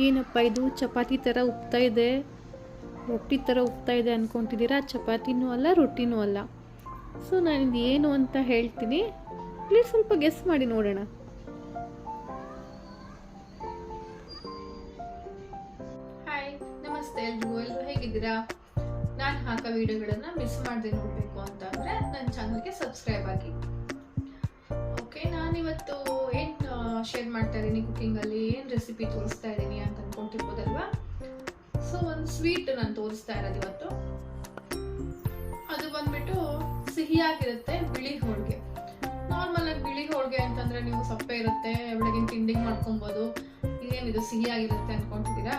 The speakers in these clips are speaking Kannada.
ಏನಪ್ಪ ಇದು ಚಪಾತಿ ಥರ ಉಪ್ತಾ ಇದೆ, ರೊಟ್ಟಿ ಥರ ಉಪ್ತಾ ಇದೆ ಅಂದ್ಕೊತಿದ್ದೀರಾ? ಚಪಾತಿನೂ ಅಲ್ಲ, ರೊಟ್ಟಿನೂ ಅಲ್ಲ. ಸೊ ನಾನಿದು ಏನು ಅಂತ ಹೇಳ್ತೀನಿ, ಪ್ಲೀಸ್ ಸ್ವಲ್ಪ ಗೆಸ್ ಮಾಡಿ ನೋಡೋಣ. ಹಾಯ್, ನಮಸ್ತೆ ಎಲ್ಲರೂ ಹೇಗಿದ್ದೀರಾ? ನಾನು ಹಾಕೋ ವಿಡಿಯೋಗಳನ್ನು ಮಿಸ್ ಮಾಡದೆ ನೋಡಬೇಕು ಅಂತಂದರೆ ನನ್ನ ಚಾನಲ್ಗೆ ಸಬ್ಸ್ಕ್ರೈಬ್ ಆಗಿ. ಓಕೆ, ನಾನಿವತ್ತು ಏನು ಶೇರ್ ಮಾಡ್ತಾ ಇದ್ದೀನಿ, ಕುಕಿಂಗಲ್ಲಿ ಏನು ರೆಸಿಪಿ ತೋರಿಸ್ತಾ ಇದ್ದೀನಿ ಅಂತ ಅಂದ್ಕೊಂಡಿರ್ಬೋದಲ್ವಾ? ಸೊ ಒಂದು ಸ್ವೀಟ್ ನಾನು ತೋರಿಸ್ತಾ ಇರೋದು ಇವತ್ತು. ಅದು ಬಂದ್ಬಿಟ್ಟು ಸಿಹಿಯಾಗಿರುತ್ತೆ, ಬಿಳಿ ಹೋಳಿಗೆ. ನಾರ್ಮಲ್ ಆಗಿ ಬಿಳಿ ಹೋಳಿಗೆ ಅಂತಂದ್ರೆ ನೀವು ಸಪ್ಪೆ ಇರುತ್ತೆ, ಬೆಳಗಿನ ತಿಂಡಿಗೆ ಮಾಡ್ಕೊಬೋದು. ಇದೇನಿದು ಸಿಹಿಯಾಗಿರುತ್ತೆ ಅನ್ಕೊಂತಿದ್ದೀರಾ?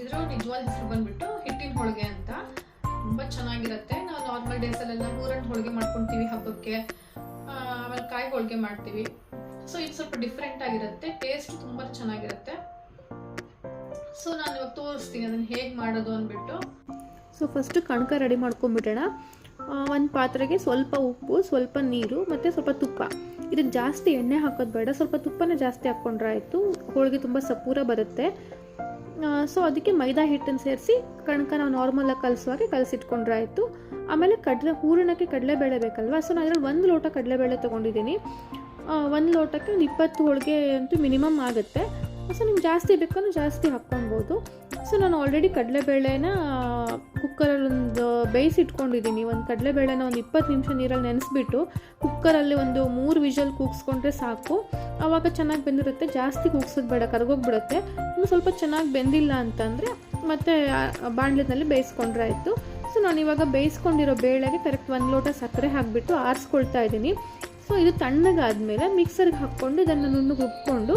ಇದ್ರ ನಿಜವಾದ ಹೆಸರು ಬಂದ್ಬಿಟ್ಟು ಹಿಟ್ಟಿನ ಹೋಳಿಗೆ ಅಂತ. ತುಂಬಾ ಚೆನ್ನಾಗಿರುತ್ತೆ. ನಾವು ನಾರ್ಮಲ್ ಡೇಸಲ್ಲೆಲ್ಲ ಹೂರಣ ಹೋಳಿಗೆ ಮಾಡ್ಕೊತೀವಿ ಹಬ್ಬಕ್ಕೆ, ಆಮೇಲೆ ಕಾಯಿ ಹೋಳಿಗೆ ಮಾಡ್ತೀವಿ. ಸೊ ಇದು ಸ್ವಲ್ಪ ಡಿಫ್ರೆಂಟ್ ಆಗಿರುತ್ತೆ, ಟೇಸ್ಟ್ ತುಂಬಾ ಚೆನ್ನಾಗಿರುತ್ತೆ. ಸೊ ನಾನು ಇವಾಗ ತೋರಿಸ್ತೀನಿ ಅದನ್ನು ಹೇಗೆ ಮಾಡೋದು ಅಂದ್ಬಿಟ್ಟು. ಸೊ ಫಸ್ಟ್ ಕಣಕ ರೆಡಿ ಮಾಡ್ಕೊಂಡ್ಬಿಡೋಣ. ಒಂದು ಪಾತ್ರೆಗೆ ಸ್ವಲ್ಪ ಉಪ್ಪು, ಸ್ವಲ್ಪ ನೀರು ಮತ್ತು ಸ್ವಲ್ಪ ತುಪ್ಪ. ಇದಕ್ಕೆ ಜಾಸ್ತಿ ಎಣ್ಣೆ ಹಾಕೋದು ಬೇಡ, ಸ್ವಲ್ಪ ತುಪ್ಪನೇ ಜಾಸ್ತಿ ಹಾಕ್ಕೊಂಡ್ರೆ ಆಯಿತು. ಹೋಳಿಗೆ ತುಂಬ ಸಪೂರ ಬರುತ್ತೆ. ಸೊ ಅದಕ್ಕೆ ಮೈದಾ ಹಿಟ್ಟನ್ನು ಸೇರಿಸಿ ಕಣಕ ನಾವು ನಾರ್ಮಲಾಗಿ ಕಲಿಸುವಾಗೆ ಕಲಸಿಟ್ಕೊಂಡ್ರೆ ಆಯಿತು. ಆಮೇಲೆ ಹೂರಣಕ್ಕೆ ಕಡಲೆಬೇಳೆ ಬೇಕಲ್ವ? ಸೊ ನಾನು ಇದರಲ್ಲಿ 1 ಲೋಟ ಕಡಲೆಬೇಳೆ ತೊಗೊಂಡಿದ್ದೀನಿ. 1 ಲೋಟಕ್ಕೆ 20 ಹೋಳಿಗೆ ಅಂತೂ ಮಿನಿಮಮ್ ಆಗುತ್ತೆ. ಸೊ ನಿಮ್ಗೆ ಜಾಸ್ತಿ ಬೇಕಂದ್ರೆ ಜಾಸ್ತಿ ಹಾಕ್ಕೊಳ್ಬೋದು. ಸೊ ನಾನು ಆಲ್ರೆಡಿ ಕಡಲೆಬೇಳೆನ ಕುಕ್ಕರಲ್ಲಿ ಬೇಯಿಸಿಟ್ಕೊಂಡಿದ್ದೀನಿ. ಒಂದು ಕಡಲೆಬೇಳೆನ ಒಂದು 20 ನಿಮಿಷ ನೀರಲ್ಲಿ ನೆನೆಸ್ಬಿಟ್ಟು ಕುಕ್ಕರಲ್ಲಿ ಒಂದು 3 ವಿಷಲ್ ಕೂಗಿಸ್ಕೊಂಡ್ರೆ ಸಾಕು. ಆವಾಗ ಚೆನ್ನಾಗಿ ಬೆಂದಿರುತ್ತೆ. ಜಾಸ್ತಿ ಕೂಗ್ಸೋದು ಬೇಡ, ಕರಗೋಗ್ಬಿಡುತ್ತೆ. ಇನ್ನು ಸ್ವಲ್ಪ ಚೆನ್ನಾಗಿ ಬೆಂದಿಲ್ಲ ಅಂತಂದರೆ ಮತ್ತೆ ಬಾಣಲೆನಲ್ಲಿ ಬೇಯಿಸ್ಕೊಂಡ್ರೆ ಆಯಿತು. ಸೊ ನಾನು ಇವಾಗ ಬೇಯಿಸ್ಕೊಂಡಿರೋ ಬೇಳೆಗೆ ಕರೆಕ್ಟ್ 1 ಲೋಟ ಸಕ್ಕರೆ ಹಾಕಿಬಿಟ್ಟು ಆರಿಸ್ಕೊಳ್ತಾ ಇದ್ದೀನಿ. ಸೊ ಇದು ತಣ್ಣಗಾದ್ಮೇಲೆ ಮಿಕ್ಸರ್ಗೆ ಹಾಕ್ಕೊಂಡು ಇದನ್ನು ನುಣ್ಣಗೆ ರುಬ್ಕೊಂಡು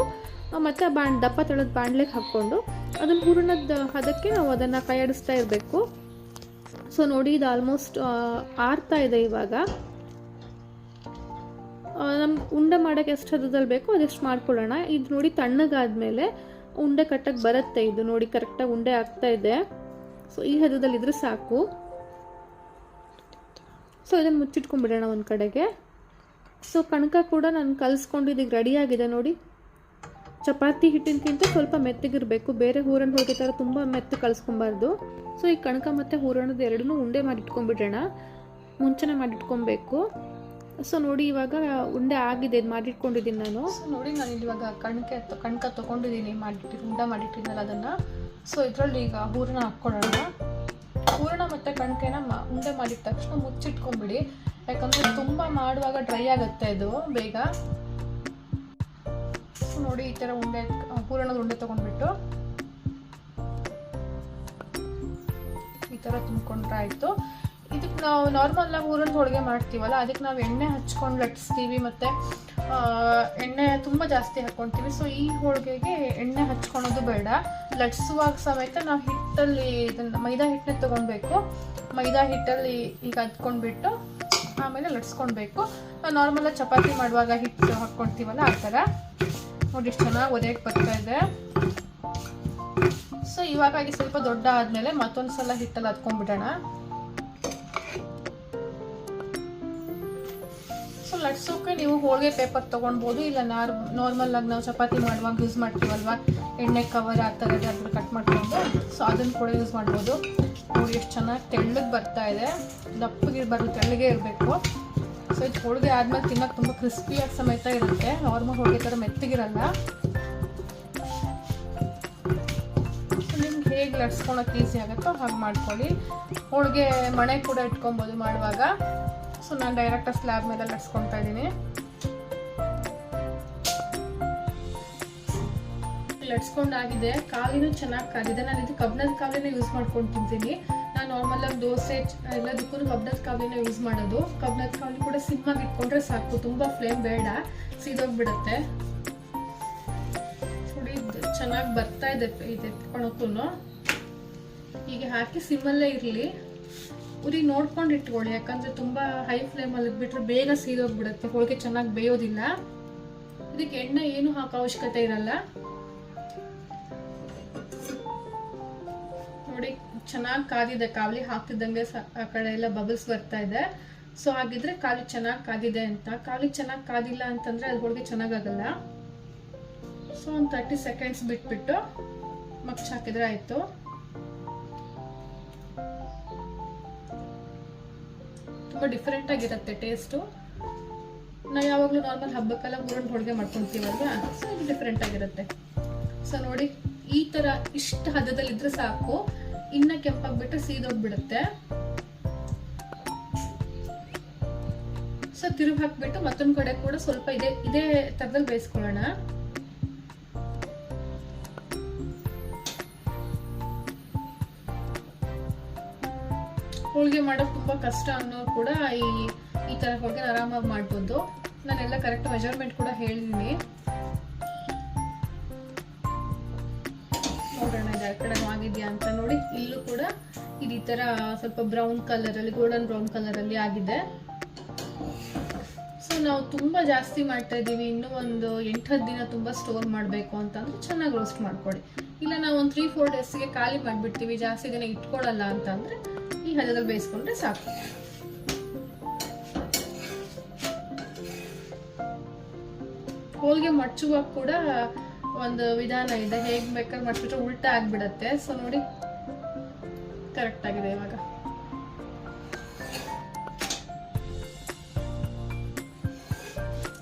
ಮತ್ತು ದಪ್ಪ ತಳದ ಬಾಣಲೆಗೆ ಹಾಕ್ಕೊಂಡು ಅದನ್ನು ಹೂರಣದ ಹದಕ್ಕೆ ನಾವು ಅದನ್ನು ಕೈಯಾಡಿಸ್ತಾ ಇರಬೇಕು. ಸೊ ನೋಡಿ, ಇದು ಆಲ್ಮೋಸ್ಟ್ ಆರ್ತಾ ಇದೆ. ಇವಾಗ ನಮ್ಗೆ ಉಂಡೆ ಮಾಡೋಕ್ಕೆ ಎಷ್ಟು ಹದದಲ್ಲಿ ಬೇಕೋ ಅದೆಷ್ಟು ಮಾಡ್ಕೊಳ್ಳೋಣ. ಇದು ನೋಡಿ ತಣ್ಣಗಾದ್ಮೇಲೆ ಉಂಡೆ ಕಟ್ಟಕ್ಕೆ ಬರುತ್ತೆ. ಇದು ನೋಡಿ ಕರೆಕ್ಟಾಗಿ ಉಂಡೆ ಆಗ್ತಾ ಇದೆ. ಸೊ ಈ ಹದದಲ್ಲಿ ಇದ್ರೆ ಸಾಕು. ಸೊ ಇದನ್ನು ಮುಚ್ಚಿಟ್ಕೊಂಡ್ಬಿಡೋಣ ಒಂದು ಕಡೆಗೆ. ಸೊ ಕಣಕ ಕೂಡ ನಾನು ಕಲಿಸ್ಕೊಂಡು ಇದಕ್ಕೆ ರೆಡಿಯಾಗಿದೆ ನೋಡಿ. ಚಪಾತಿ ಹಿಟ್ಟಿನಕ್ಕಿಂತ ಸ್ವಲ್ಪ ಮೆತ್ತಗಿರಬೇಕು, ಬೇರೆ ಹೂರಣ ಹೋಳಿಗೆ ಥರ ತುಂಬ ಮೆತ್ತ ಕಲಿಸ್ಕೊಬಾರ್ದು. ಸೊ ಈ ಕಣಕ ಮತ್ತು ಹೂರಣದ ಎರಡನ್ನೂ ಉಂಡೆ ಮಾಡಿಟ್ಕೊಂಡ್ಬಿಡೋಣ. ಮುಂಚೆನೇ ಮಾಡಿಟ್ಕೊಬೇಕು. ಸೊ ನೋಡಿ ಇವಾಗ ಉಂಡೆ ಆಗಿದೆ, ಇದು ಮಾಡಿಟ್ಕೊಂಡಿದ್ದೀನಿ ನಾನು. ಸೊ ನೋಡಿ, ನಾನು ಇವಾಗ ಕಣಕ ತೊಗೊಂಡಿದ್ದೀನಿ, ಉಂಡೆ ಮಾಡಿಟ್ಟಿದ್ನಲ್ಲ ಅದನ್ನು. ಸೊ ಇದರಲ್ಲಿ ಈಗ ಹೂರಣ ಹಾಕ್ಕೊಳ್ಳೋಣ. ಹೂರಣ ಮತ್ತು ಕಣಕೆನ ಉಂಡೆ ಮಾಡಿದ ತಕ್ಷಣ ಮುಚ್ಚಿಟ್ಕೊಂಡ್ಬಿಡಿ, ಯಾಕಂದರೆ ತುಂಬ ಮಾಡುವಾಗ ಡ್ರೈ ಆಗುತ್ತೆ ಇದು ಬೇಗ. ನೋಡಿ ಈ ಥರ ಹೂರಣದ ಉಂಡೆ ತೊಗೊಂಡ್ಬಿಟ್ಟು ಈ ಥರ ತುಂಬ್ಕೊಂಡ್ರೆ ಆಯಿತು. ಇದಕ್ಕೆ ನಾವು ನಾರ್ಮಲಾಗಿ ಹೂರಣದ ಹೋಳಿಗೆ ಮಾಡ್ತೀವಲ್ಲ, ಅದಕ್ಕೆ ನಾವು ಎಣ್ಣೆ ಹಚ್ಕೊಂಡು ಲಟ್ಟಿಸ್ತೀವಿ ಮತ್ತು ಎಣ್ಣೆ ತುಂಬ ಜಾಸ್ತಿ ಹಾಕ್ಕೊತೀವಿ. ಸೊ ಈ ಹೋಳಿಗೆಗೆ ಎಣ್ಣೆ ಹಚ್ಕೊಳೋದು ಬೇಡ. ಲಟ್ಟಿಸುವಾಗ ಸಮೇತ ನಾವು ಹಿಟ್ಟಲ್ಲಿ ಇದನ್ನು ಮೈದಾ ಹಿಟ್ಟನ್ನೇ ತೊಗೊಳ್ಬೇಕು. ಮೈದಾ ಹಿಟ್ಟಲ್ಲಿ ಈಗ ಅದ್ಕೊಂಡ್ಬಿಟ್ಟು ಆಮೇಲೆ ಲಟ್ಸ್ಕೊಳ್ಬೇಕು. ನಾರ್ಮಲಾಗಿ ಚಪಾತಿ ಮಾಡುವಾಗ ಹಿಟ್ಟು ಹಾಕ್ಕೊಳ್ತೀವಲ್ಲ ಆ ಥರ. ನೋಡಿ ಎಷ್ಟು ಚೆನ್ನಾಗಿ ಒದೆಯಕ್ಕೆ ಬರ್ತಾ ಇದೆ. ಸೊ ಇವಾಗ ಸ್ವಲ್ಪ ದೊಡ್ಡ ಆದಮೇಲೆ ಮತ್ತೊಂದು ಸಲ ಹಿಟ್ಟಲ್ಲಿ ಹತ್ಕೊಂಡ್ಬಿಡೋಣ. ಸೊ ಲಟ್ಸೋಕೆ ನೀವು ಹೋಳಿಗೆ ಪೇಪರ್ ತೊಗೊಳ್ಬೋದು, ಇಲ್ಲ ನಾರ್ಮಲ್ ಆಗಿ ನಾವು ಚಪಾತಿ ಮಾಡುವಾಗ ಯೂಸ್ ಮಾಡ್ತೀವಲ್ವ, ಎಣ್ಣೆ ಕವರ್ ಆ ಥರದ್ದು ಅದ್ರ ಕಟ್ ಮಾಡ್ಕೊಂಡು, ಸೊ ಅದನ್ನು ಕೂಡ ಯೂಸ್ ಮಾಡ್ಬೋದು. ನೋಡಿ ಎಷ್ಟು ಚೆನ್ನಾಗಿ ತೆಳ್ಳಗೆ ಬರ್ತಾ ಇದೆ. ದಪ್ಪಗೆ ತೆಳ್ಳಗೆ ಇರಬೇಕು. ಸೊ ಇದು ಹೋಳಿಗೆ ಆದ್ಮೇಲೆ ತಿನ್ನೋಕೆ ತುಂಬ ಕ್ರಿಸ್ಪಿಯಾಗಿ ಸಮೇತ ಇರುತ್ತೆ. ನಾರ್ಮಲ್ ಹೋಳಿಗೆ ಥರ ಮೆತ್ತಗಿರಲ್ಲ. ನಿಮ್ಗೆ ಹೇಗೆ ಲಟ್ಸ್ಕೊಳಕ್ಕೆ ಈಸಿ ಆಗುತ್ತೋ ಹಾಗೆ ಮಾಡ್ಕೊಳ್ಳಿ. ಹೋಳಿಗೆ ಮಣೆ ಕೂಡ ಇಟ್ಕೊಬೋದು ಮಾಡುವಾಗ. ಸೊ ನಾನು ಡೈರೆಕ್ಟಾಗಿ ಸ್ಲ್ಯಾಬ್ ಮೇಲೆ ಲಟ್ಸ್ಕೊತಾ ಇದ್ದೀನಿ. ಲಟ್ಸ್ಕೊಂಡಾಗಿದೆ. ಕಾಲಿನೂ ಚೆನ್ನಾಗಿ ಕಾದಿದೆ. ನಾನು ಇದು ಕಬ್ಬಿಣದ ಕಾಲಿನ ಯೂಸ್ ಮಾಡ್ಕೊಂಡು ತಿಂತೀನಿ. ನಾನು ನಾರ್ಮಲಾಗಿ ದೋಸೆ ಎಲ್ಲದಕ್ಕೂ ಕಬ್ಬಿಣದ ಕಾವಲಿನ ಯೂಸ್ ಮಾಡೋದು. ಕಬ್ಬಿಣದ ಕಾವಲಿ ಕೂಡ ಸಿಮ್ಮಾಗಿ ಇಟ್ಕೊಂಡ್ರೆ ಸಾಕು, ತುಂಬ ಫ್ಲೇಮ್ ಬೇಡ, ಸೀದೋಗ್ಬಿಡುತ್ತೆ. ನೋಡಿ ಚೆನ್ನಾಗಿ ಬರ್ತಾ ಇದೆ ಇದು ಎತ್ಕೊಳಕ್ಕೂ. ಹೀಗೆ ಹಾಕಿ ಸಿಮ್ಮಲ್ಲೇ ಇರಲಿ. ಉರಿ ನೋಡ್ಕೊಂಡು ಇಟ್ಕೊಳ್ಳಿ, ಯಾಕಂದರೆ ತುಂಬ ಹೈ ಫ್ಲೇಮಲ್ಲಿ ಇಟ್ಬಿಟ್ರೆ ಬೇಗ ಸೀದೋಗ್ಬಿಡುತ್ತೆ, ಹೋಳಿಗೆ ಚೆನ್ನಾಗಿ ಬೇಯೋದಿಲ್ಲ. ಇದಕ್ಕೆ ಎಣ್ಣೆ ಏನು ಹಾಕೋ ಅವಶ್ಯಕತೆ ಇರಲ್ಲ. ನೋಡಿ ಚೆನ್ನಾಗಿ ಕಾದಿದೆ. ಕಾವಲಿ ಹಾಕ್ತಿದ್ದಂಗೆ ಆ ಕಡೆ ಎಲ್ಲ ಬಬಲ್ಸ್ ಬರ್ತಾ ಇದೆ. ಸೊ ಹಾಗಿದ್ರೆ ಕಾವಲಿ ಚೆನ್ನಾಗಿ ಕಾದಿದೆ ಅಂತ. ಕಾವಲಿ ಚೆನ್ನಾಗಿ ಕಾದಿಲ್ಲ ಅಂತಂದ್ರೆ ಅದು ಹೋಳಿಗೆ ಚೆನ್ನಾಗಾಗಲ್ಲ. ಸೊ ಒಂದು 30 ಸೆಕೆಂಡ್ಸ್ ಬಿಟ್ಬಿಟ್ಟು ಮಗ್ಚ್ ಹಾಕಿದ್ರೆ ಆಯ್ತು. ತುಂಬಾ ಡಿಫ್ರೆಂಟ್ ಆಗಿರುತ್ತೆ ಟೇಸ್ಟು. ನಾವು ಯಾವಾಗಲೂ ನಾರ್ಮಲ್ ಹಬ್ಬಕ್ಕೆಲ್ಲ ಹೂರಣ ಹೋಳಿಗೆ ಮಾಡ್ಕೊತೀವಲ್ವಾ, ಸೊ ಇದು ಡಿಫ್ರೆಂಟ್ ಆಗಿರುತ್ತೆ. ಸೊ ನೋಡಿ, ಈ ತರ ಇಷ್ಟು ಹದದಲ್ಲಿದ್ರೆ ಸಾಕು. ಇನ್ನ ಕೆಂಪಾಗ್ಬಿಟ್ರೆ ಸೀದೋಗ್ಬಿಡುತ್ತೆ. ಸೊ ತಿರುಗಿ ಹಾಕ್ಬಿಟ್ಟು ಮತ್ತೊಂದ್ ಕಡೆ ಕೂಡ ಸ್ವಲ್ಪ ಇದೇ ತರದಲ್ಲಿ ಬೇಯಿಸ್ಕೊಳ್ಳೋಣ. ಹೋಳಿಗೆ ಮಾಡೋದು ತುಂಬಾ ಕಷ್ಟ ಅನ್ನೋರು ಕೂಡ ಈ ತರ ಹೋಳಿಗೆ ಆರಾಮಾಗಿ ಮಾಡ್ಬೋದು. ನಾನೆಲ್ಲ ಕರೆಕ್ಟ್ ಮೆಜರ್ಮೆಂಟ್ ಕೂಡ ಹೇಳಿದೀನಿ. ನೋಡೋಣ ಈ ಕಡೆ ಆಗಿದೆಯಾ ಅಂತ ನೋಡಿ. ಇಲ್ಲೂ ಕೂಡ ಈ ತರ ಸ್ವಲ್ಪ ಬ್ರೌನ್ ಕಲರ್ ಅಲ್ಲಿ, ಗೋಲ್ಡನ್ ಬ್ರೌನ್ ಕಲರ್ ಅಲ್ಲಿ ಆಗಿದೆ. ಸೊ ನಾವು ತುಂಬಾ ಜಾಸ್ತಿ ಮಾಡ್ತಾ ಇದೀವಿ, ಇನ್ನೂ ಒಂದು 8-10 ದಿನ ತುಂಬಾ ಸ್ಟೋರ್ ಮಾಡಬೇಕು ಅಂತಂದ್ರೆ ಚೆನ್ನಾಗಿ ರೋಸ್ಟ್ ಮಾಡ್ಕೊಳ್ಳಿ. ಇಲ್ಲ ನಾವು ಒಂದು 3-4 ಡೇಸ್ಗೆ ಖಾಲಿ ಮಾಡಿಬಿಡ್ತೀವಿ, ಜಾಸ್ತಿ ದಿನ ಇಟ್ಕೊಳ್ಳಲ್ಲ ಅಂತಂದ್ರೆ ಈ ಹದದಲ್ಲಿ ಬೇಯಿಸ್ಕೊಂಡ್ರೆ ಸಾಕು. ಹೋಳಿಗೆ ಮಡ್ಚುವಾಗ ಕೂಡ ಒಂದು ವಿಧಾನ ಇದೆ, ಹೇಗ್ ಬೇಕಾದ್ರೆ ಮಡ್ಚಿಬಿಟ್ರೆ ಉಲ್ಟಾ ಆಗ್ಬಿಡತ್ತೆ. ಸೊ ನೋಡಿ, ಕರೆಕ್ಟ್ ಆಗಿದೆ ಇವಾಗ.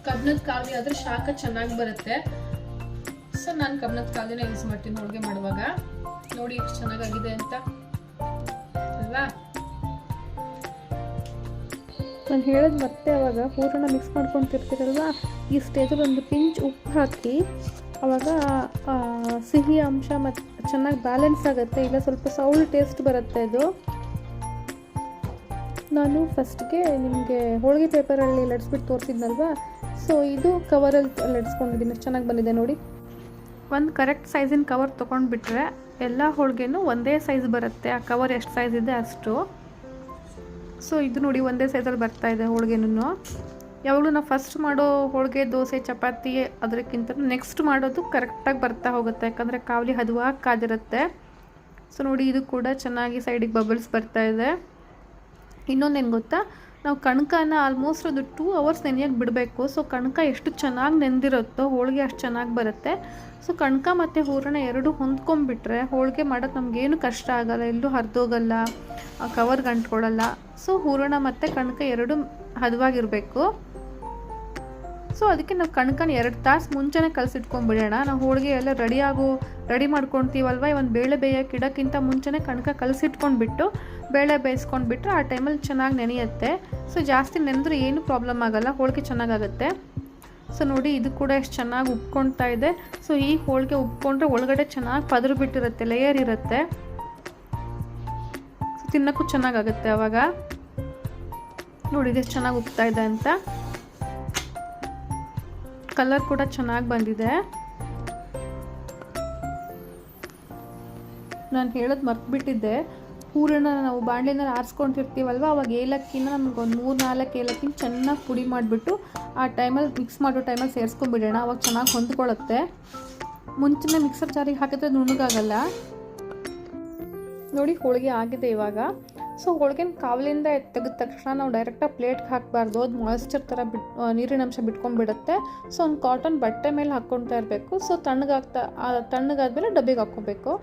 ಕಬ್ಬಿಣದ ಕಾವಲಿ ಆದ್ರೆ ಶಾಖ ಚೆನ್ನಾಗಿ ಬರುತ್ತೆ. ಸೊ ನಾನು ಕಬ್ಬಿಣದ ಕಾವಲಿನ ಯೂಸ್ ಮಾಡ್ತೀನಿ ಹೋಳಿಗೆ ಮಾಡುವಾಗ. ನೋಡಿ ಎಷ್ಟು ಚೆನ್ನಾಗಾಗಿದೆ ಅಂತ ಅಲ್ವಾ. ನಾನು ಹೇಳೋದು ಮತ್ತೆ ಅವಾಗ ಹೂರಣ ಮಿಕ್ಸ್ ಮಾಡ್ಕೊತಿರ್ತೀರಲ್ವ, ಈ ಸ್ಟೇಜಲ್ಲಿ ಒಂದು ಪಿಂಚ್ ಉಪ್ಪು ಹಾಕಿ ಅವಾಗ ಸಿಹಿ ಅಂಶ ಮತ್ತು ಚೆನ್ನಾಗಿ ಬ್ಯಾಲೆನ್ಸ್ ಆಗುತ್ತೆ. ಇಲ್ಲ ಸ್ವಲ್ಪ ಸೌಳು ಟೇಸ್ಟ್ ಬರುತ್ತೆ ಇದು. ನಾನು ಫಸ್ಟ್ಗೆ ನಿಮಗೆ ಹೋಳಿಗೆ ಪೇಪರಲ್ಲಿ ಲಡ್ಸ್ಬಿಟ್ಟು ತೋರಿಸಿದ್ನಲ್ವ, ಸೊ ಇದು ಕವರಲ್ಲಿ ಲಡ್ಸ್ಕೊಂಡಿದ್ದೀನಿ. ಎಷ್ಟು ಚೆನ್ನಾಗಿ ಬಂದಿದೆ ನೋಡಿ. ಒಂದು ಕರೆಕ್ಟ್ ಸೈಜಿನ ಕವರ್ ತೊಗೊಂಡ್ಬಿಟ್ರೆ ಎಲ್ಲ ಹೋಳಿಗೆನೂ ಒಂದೇ ಸೈಜ್ ಬರುತ್ತೆ. ಆ ಕವರ್ ಎಷ್ಟು ಸೈಜ್ ಇದೆ ಅಷ್ಟು. ಸೊ ಇದು ನೋಡಿ ಒಂದೇ ಸೈಜಲ್ಲಿ ಬರ್ತಾ ಇದೆ ಹೋಳಿಗೆನೂ. ಯಾವಾಗಲೂ ನಾವು ಫಸ್ಟ್ ಮಾಡೋ ಹೋಳಿಗೆ, ದೋಸೆ, ಚಪಾತಿ ಅದಕ್ಕಿಂತ ನೆಕ್ಸ್ಟ್ ಮಾಡೋದು ಕರೆಕ್ಟಾಗಿ ಬರ್ತಾ ಹೋಗುತ್ತೆ, ಯಾಕಂದರೆ ಕಾವಲಿ ಹದವಾಗಿ ಕಾದಿರುತ್ತೆ. ಸೊ ನೋಡಿ, ಇದು ಕೂಡ ಚೆನ್ನಾಗಿ ಸೈಡಿಗೆ ಬಬಲ್ಸ್ ಬರ್ತಾ ಇದೆ. ಇನ್ನೊಂದೇನು ಗೊತ್ತಾ, ನಾವು ಕಣಕನ ಆಲ್ಮೋಸ್ಟ್ ಅದು 2 ಅವರ್ಸ್ ನೆನೆಯೋಕ್ಕೆ ಬಿಡಬೇಕು. ಸೊ ಕಣಕ ಎಷ್ಟು ಚೆನ್ನಾಗಿ ನೆಂದಿರುತ್ತೋ ಹೋಳಿಗೆ ಅಷ್ಟು ಚೆನ್ನಾಗಿ ಬರುತ್ತೆ. ಸೊ ಕಣಕ ಮತ್ತು ಹೂರಣ ಎರಡು ಹೊಂದ್ಕೊಂಡ್ಬಿಟ್ರೆ ಹೋಳಿಗೆ ಮಾಡೋಕ್ಕೆ ನಮಗೇನು ಕಷ್ಟ ಆಗೋಲ್ಲ, ಎಲ್ಲೂ ಹರಿದೋಗಲ್ಲ, ಕವರ್ಗೆ ಅಂಟ್ಕೊಳ್ಳಲ್ಲ. ಸೊ ಹೂರಣ ಮತ್ತು ಕಣಕ ಎರಡು ಹದವಾಗಿರಬೇಕು. ಸೊ ಅದಕ್ಕೆ ನಾವು ಕಣಕನ 2 ತಾಸು ಮುಂಚೆನೇ ಕಲಸಿಟ್ಕೊಂಡ್ಬಿಡೋಣ. ನಾವು ಹೋಳಿಗೆ ಎಲ್ಲ ರೆಡಿ ಮಾಡ್ಕೊತೀವಲ್ವ, ಒಂದು ಬೇಳೆ ಬೇಯೋಕ್ಕೆ ಇಡೋಕ್ಕಿಂತ ಮುಂಚೆನೇ ಕಣಕ ಕಲಸಿಟ್ಕೊಂಡ್ಬಿಟ್ಟು ಬೇಳೆ ಬೇಯಿಸ್ಕೊಂಡ್ಬಿಟ್ರೆ ಆ ಟೈಮಲ್ಲಿ ಚೆನ್ನಾಗಿ ನೆನೆಯುತ್ತೆ. ಸೊ ಜಾಸ್ತಿ ನೆನೆದ್ರೆ ಏನು ಪ್ರಾಬ್ಲಮ್ ಆಗೋಲ್ಲ, ಹೋಳಿಗೆ ಚೆನ್ನಾಗಾಗುತ್ತೆ. ಸೊ ನೋಡಿ, ಇದು ಕೂಡ ಎಷ್ಟು ಚೆನ್ನಾಗಿ ಉಬ್ಕೊಳ್ತಾ ಇದೆ. ಸೊ ಈ ಹೋಳಿಗೆ ಉಬ್ಕೊಂಡ್ರೆ ಒಳಗಡೆ ಚೆನ್ನಾಗಿ ಪದರು ಬಿಟ್ಟಿರುತ್ತೆ, ಲೇಯರ್ ಇರುತ್ತೆ. ಸೊ ತಿನ್ನೋಕ್ಕೂ ಚೆನ್ನಾಗಾಗುತ್ತೆ ಅವಾಗ. ನೋಡಿ ಇದೆಷ್ಟು ಚೆನ್ನಾಗಿ ಉಬ್ತಾ ಇದೆ ಅಂತ. ಕಲರ್ ಕೂಡ ಚೆನ್ನಾಗಿ ಬಂದಿದೆ. ನಾನು ಹೇಳೋದು ಮರ್ತ್ಬಿಟ್ಟಿದ್ದೆ, ಹೂರಣ ನಾವು ಬಾಣಲೆನಲ್ಲಿ ಆರಿಸ್ಕೊಂಡಿರ್ತೀವಲ್ವ, ಅವಾಗ ಏಲಕ್ಕಿನ ನಮಗೊಂದು 3-4 ಏಲಕ್ಕಿನ ಚೆನ್ನಾಗಿ ಪುಡಿ ಮಾಡಿಬಿಟ್ಟು ಆ ಟೈಮಲ್ಲಿ ಮಿಕ್ಸ್ ಮಾಡೋ ಟೈಮಲ್ಲಿ ಸೇರಿಸ್ಕೊಂಡ್ಬಿಡೋಣ. ಅವಾಗ ಚೆನ್ನಾಗಿ ಹೊಂದ್ಕೊಳ್ಳುತ್ತೆ. ಮುಂಚೆನೇ ಮಿಕ್ಸರ್ ಜಾರಿಗೆ ಹಾಕಿದ್ರೆ ನುಣ್ಣಗಾಗಲ್ಲ. ನೋಡಿ ಹೋಳಿಗೆ ಆಗಿದೆ ಇವಾಗ. ಸೊ ಹೋಳಿಗೆನ ಕಾವಲಿಂದ ತೆಗೆದ ತಕ್ಷಣ ನಾವು ಡೈರೆಕ್ಟಾಗಿ ಪ್ಲೇಟ್ಗೆ ಹಾಕಬಾರ್ದು, ಅದು ಮಾಯಿಶ್ಚರ್ ಥರ ನೀರಿನಂಶ ಬಿಟ್ಕೊಂಡ್ಬಿಡುತ್ತೆ. ಸೊ ಒಂದು ಕಾಟನ್ ಬಟ್ಟೆ ಮೇಲೆ ಹಾಕ್ಕೊಳ್ತಾ ಇರಬೇಕು. ಸೊ ತಣ್ಣಗಾದ್ಮೇಲೆ ಡಬ್ಬಿಗೆ ಹಾಕ್ಕೋಬೇಕು.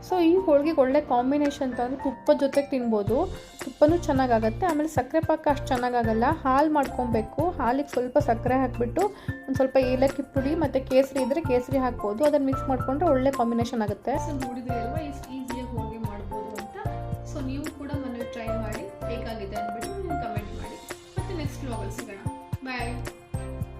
ಸೊ ಈ ಹೋಳಿಗೆಗೆ ಒಳ್ಳೆ ಕಾಂಬಿನೇಷನ್ ಅಂತಂದರೆ ತುಪ್ಪದ ಜೊತೆಗೆ ತಿನ್ಬೋದು. ತುಪ್ಪನೂ ಚೆನ್ನಾಗಾಗತ್ತೆ. ಆಮೇಲೆ ಸಕ್ಕರೆ ಪಾಕ ಅಷ್ಟು ಚೆನ್ನಾಗಾಗಲ್ಲ, ಹಾಲು ಮಾಡ್ಕೊಬೇಕು. ಹಾಲಿಗೆ ಸ್ವಲ್ಪ ಸಕ್ಕರೆ ಹಾಕಿಬಿಟ್ಟು ಒಂದು ಸ್ವಲ್ಪ ಏಲಕ್ಕಿ ಪುಡಿ ಮತ್ತು ಕೇಸರಿ ಇದ್ದರೆ ಕೇಸರಿ ಹಾಕ್ಬೋದು. ಅದನ್ನು ಮಿಕ್ಸ್ ಮಾಡಿಕೊಂಡ್ರೆ ಒಳ್ಳೆ ಕಾಂಬಿನೇಷನ್ ಆಗುತ್ತೆ. ಸೊ ನೋಡಿದ್ರಿ ಅಲ್ವಾ, ಈಸಿಯಾಗಿ ಹೋಳಿಗೆ ಮಾಡ್ಬೋದು ಅಂತ. ಸೊ ನೀವು ಕೂಡ ಮನೇಲಿ ಟ್ರೈ ಮಾಡಿ, ಹೇಗಾಗಿದೆ ಅಂದ್ಬಿಟ್ಟು ಕಮೆಂಟ್